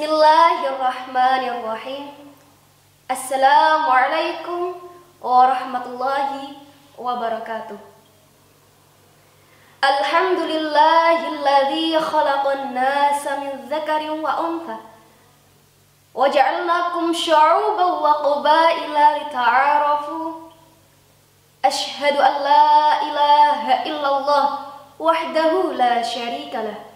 Bismillahirrahmanirrahim. Assalamualaikum warahmatullahi wabarakatuh. Alhamdulillahilladzi khalaqan nasa min dzakarin wa untha wa ja'alnakum syu'uban wa qabaila lita'arafu. Asyhadu an la ilaha illallah wahdahu la syarika lah.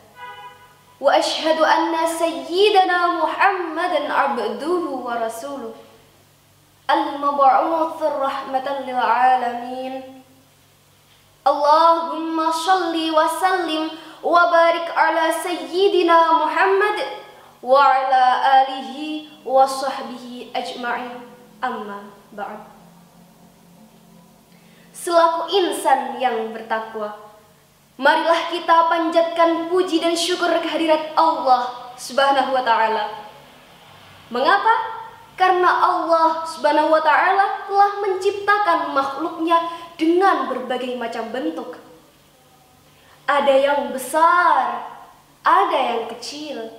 Wa asyhadu anna sayyidana Muhammadan abduhu wa rasuluh al-mab'uts rahmatan lil alamin. Allahumma shalli wa sallim wa barik ala sayyidina Muhammad wa ala alihi wa sahbihi ajma'in. Amma ba'd. Selaku insan yang bertakwa, marilah kita panjatkan puji dan syukur kehadirat Allah Subhanahu wa ta'ala. Mengapa? Karena Allah Subhanahu wa ta'ala telah menciptakan makhluknya dengan berbagai macam bentuk. Ada yang besar, ada yang kecil,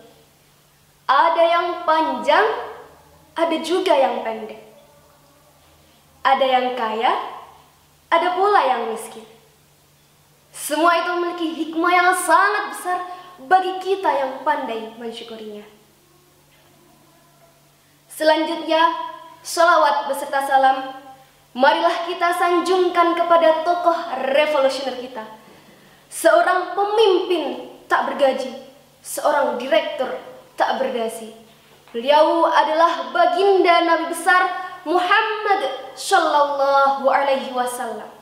ada yang panjang, ada juga yang pendek. Ada yang kaya, ada pula yang miskin. Semua itu memiliki hikmah yang sangat besar bagi kita yang pandai mensyukurinya. Selanjutnya, sholawat beserta salam marilah kita sanjungkan kepada tokoh revolusioner kita, seorang pemimpin tak bergaji, seorang direktur tak berdasi. Beliau adalah baginda Nabi besar Muhammad Sallallahu Alaihi Wasallam.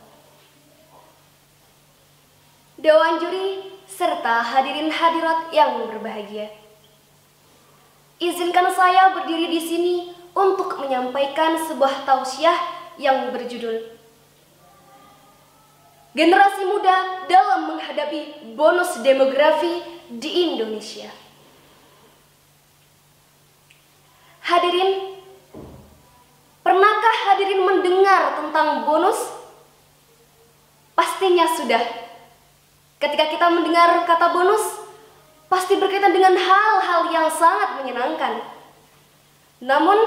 Dewan juri serta hadirin hadirat yang berbahagia, izinkan saya berdiri di sini untuk menyampaikan sebuah tausiah yang berjudul Generasi Muda dalam Menghadapi Bonus Demografi di Indonesia. Hadirin, pernahkah hadirin mendengar tentang bonus? Pastinya sudah. Ketika kita mendengar kata bonus, pasti berkaitan dengan hal-hal yang sangat menyenangkan. Namun,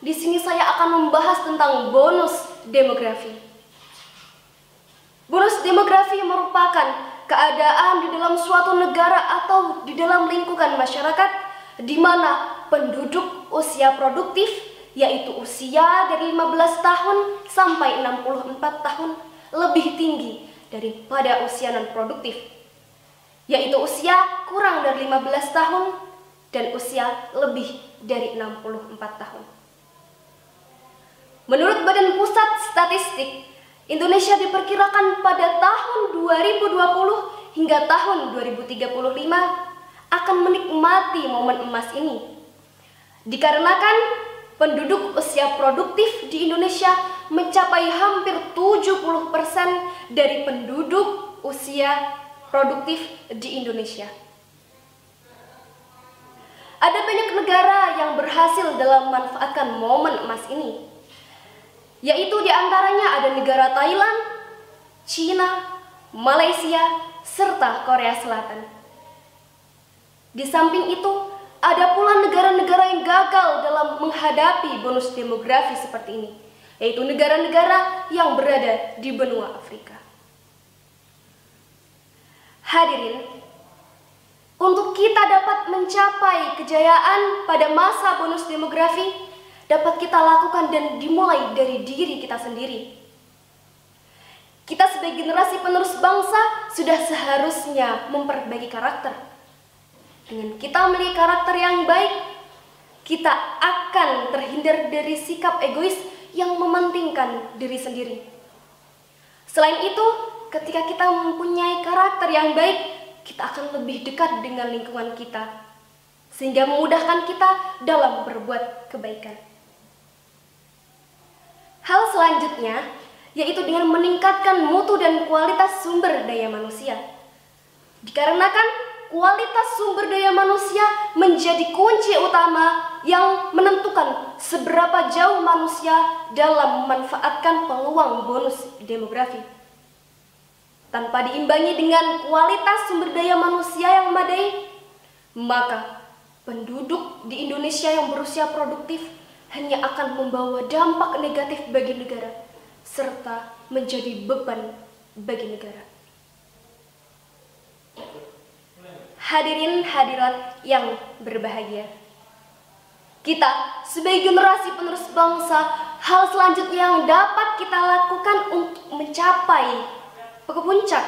di sini saya akan membahas tentang bonus demografi. Bonus demografi merupakan keadaan di dalam suatu negara atau di dalam lingkungan masyarakat di mana penduduk usia produktif, yaitu usia dari 15 tahun sampai 64 tahun, lebih tinggi daripada usia non-produktif, yaitu usia kurang dari 15 tahun dan usia lebih dari 64 tahun. Menurut Badan Pusat Statistik, Indonesia diperkirakan pada tahun 2020 hingga tahun 2035 akan menikmati momen emas ini. Dikarenakan penduduk usia produktif di Indonesia mencapai hampir 70% dari penduduk usia produktif di Indonesia. Ada banyak negara yang berhasil dalam memanfaatkan momen emas ini, yaitu diantaranya ada negara Thailand, Cina, Malaysia, serta Korea Selatan. Di samping itu, ada pula negara-negara yang gagal dalam menghadapi bonus demografi seperti ini, yaitu negara-negara yang berada di benua Afrika. Hadirin, untuk kita dapat mencapai kejayaan pada masa bonus demografi, dapat kita lakukan dan dimulai dari diri kita sendiri. Kita sebagai generasi penerus bangsa sudah seharusnya memperbaiki karakter. Dengan kita memiliki karakter yang baik, kita akan terhindar dari sikap egois yang mementingkan diri sendiri. Selain itu, ketika kita mempunyai karakter yang baik, kita akan lebih dekat dengan lingkungan kita, sehingga memudahkan kita dalam berbuat kebaikan. Hal selanjutnya, yaitu dengan meningkatkan mutu dan kualitas sumber daya manusia. Dikarenakan kualitas sumber daya manusia menjadi kunci utama yang menentukan seberapa jauh manusia dalam memanfaatkan peluang bonus demografi. Tanpa diimbangi dengan kualitas sumber daya manusia yang memadai, maka penduduk di Indonesia yang berusia produktif hanya akan membawa dampak negatif bagi negara serta menjadi beban bagi negara. Hadirin hadirat yang berbahagia, kita sebagai generasi penerus bangsa, hal selanjutnya yang dapat kita lakukan untuk mencapai puncak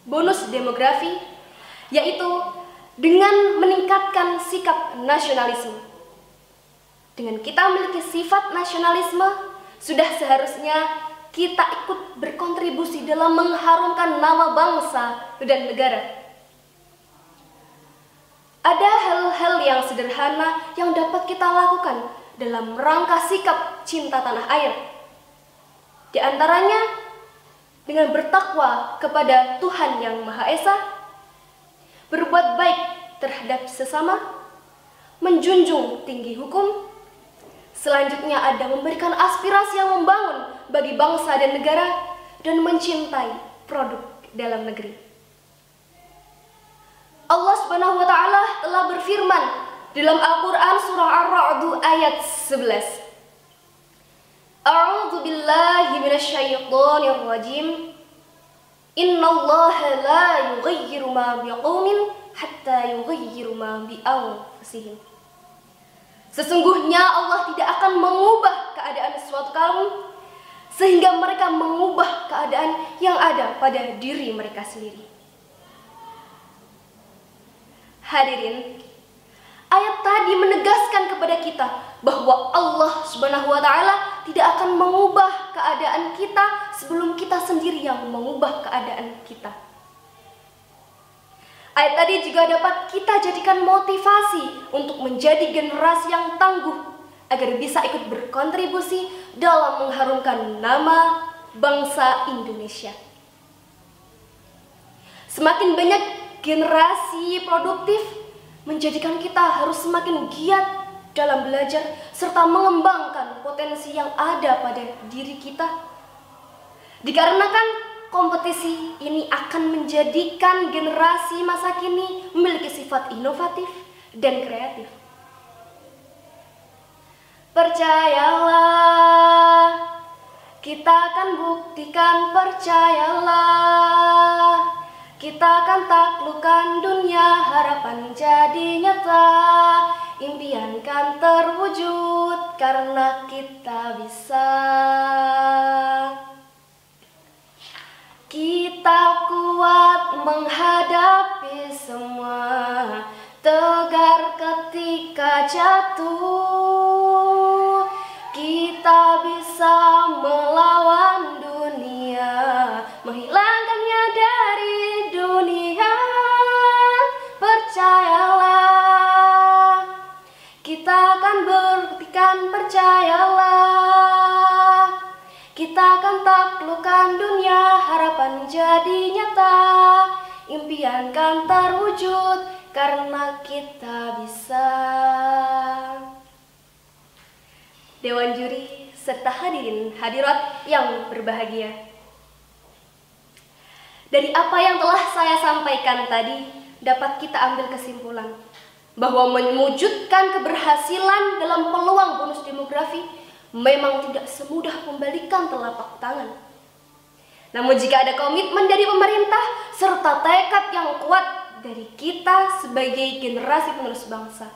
bonus demografi, yaitu dengan meningkatkan sikap nasionalisme. Dengan kita memiliki sifat nasionalisme, sudah seharusnya kita ikut berkontribusi dalam mengharumkan nama bangsa dan negara. Ada hal-hal yang sederhana yang dapat kita lakukan dalam rangka sikap cinta tanah air. Di antaranya, dengan bertakwa kepada Tuhan Yang Maha Esa, berbuat baik terhadap sesama, menjunjung tinggi hukum. Selanjutnya ada memberikan aspirasi yang membangun bagi bangsa dan negara, dan mencintai produk dalam negeri. Allah Subhanahu wa Ta'ala telah berfirman dalam Al-Quran surah Ar-Ra'd ayat 11. A'udzu billahi minasyaitonir rajim. Innallaha la yughayyiru ma biqaumin hatta yughayyiru ma bi anfusihim. Sesungguhnya Allah tidak akan mengubah keadaan suatu kaum sehingga mereka mengubah keadaan yang ada pada diri mereka sendiri. Hadirin, ayat tadi menegaskan kepada kita bahwa Allah Subhanahu wa Ta'ala tidak akan mengubah keadaan kita sebelum kita sendiri yang mengubah keadaan kita. Ayat tadi juga dapat kita jadikan motivasi untuk menjadi generasi yang tangguh agar bisa ikut berkontribusi dalam mengharumkan nama bangsa Indonesia. Semakin banyak generasi produktif menjadikan kita harus semakin giat dalam belajar serta mengembangkan potensi yang ada pada diri kita. Dikarenakan kompetisi ini akan menjadikan generasi masa kini memiliki sifat inovatif dan kreatif. Percayalah, kita akan buktikan, percayalah. Kita akan taklukkan dunia, harapan jadi nyata. Impian kan terwujud karena kita bisa. Kita kuat menghadapi semua, tegar ketika jatuh. Kita bisa melawan dunia, menghilangkannya dari dunia. Percayalah, kita akan buktikan, percayalah. Kita akan taklukkan dunia, harapan jadi nyata. Impian kan terwujud karena kita bisa. Dewan juri serta hadirin hadirat yang berbahagia, dari apa yang telah saya sampaikan tadi dapat kita ambil kesimpulan bahwa mewujudkan keberhasilan dalam peluang bonus demografi memang tidak semudah membalikan telapak tangan. Namun jika ada komitmen dari pemerintah serta tekad yang kuat dari kita sebagai generasi penerus bangsa,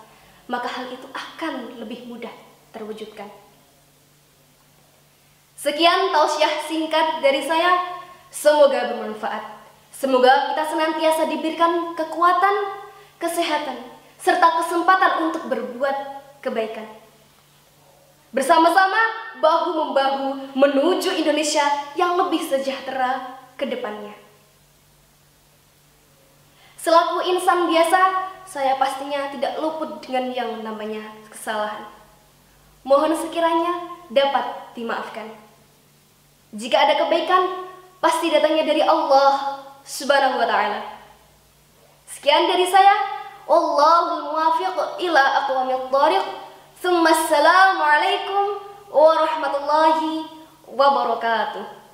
maka hal itu akan lebih mudah terwujudkan. Sekian tausiah singkat dari saya, semoga bermanfaat. Semoga kita senantiasa diberikan kekuatan, kesehatan, serta kesempatan untuk berbuat kebaikan. Bersama-sama, bahu-membahu menuju Indonesia yang lebih sejahtera ke depannya. Selaku insan biasa, saya pastinya tidak luput dengan yang namanya kesalahan. Mohon sekiranya dapat dimaafkan. Jika ada kebaikan, pasti datangnya dari Allah Subhanahu wa Ta'ala. Sekian dari saya. Wallahul muwaffiq ila aqwamit thariq. Assalamualaikum warahmatullahi wabarakatuh.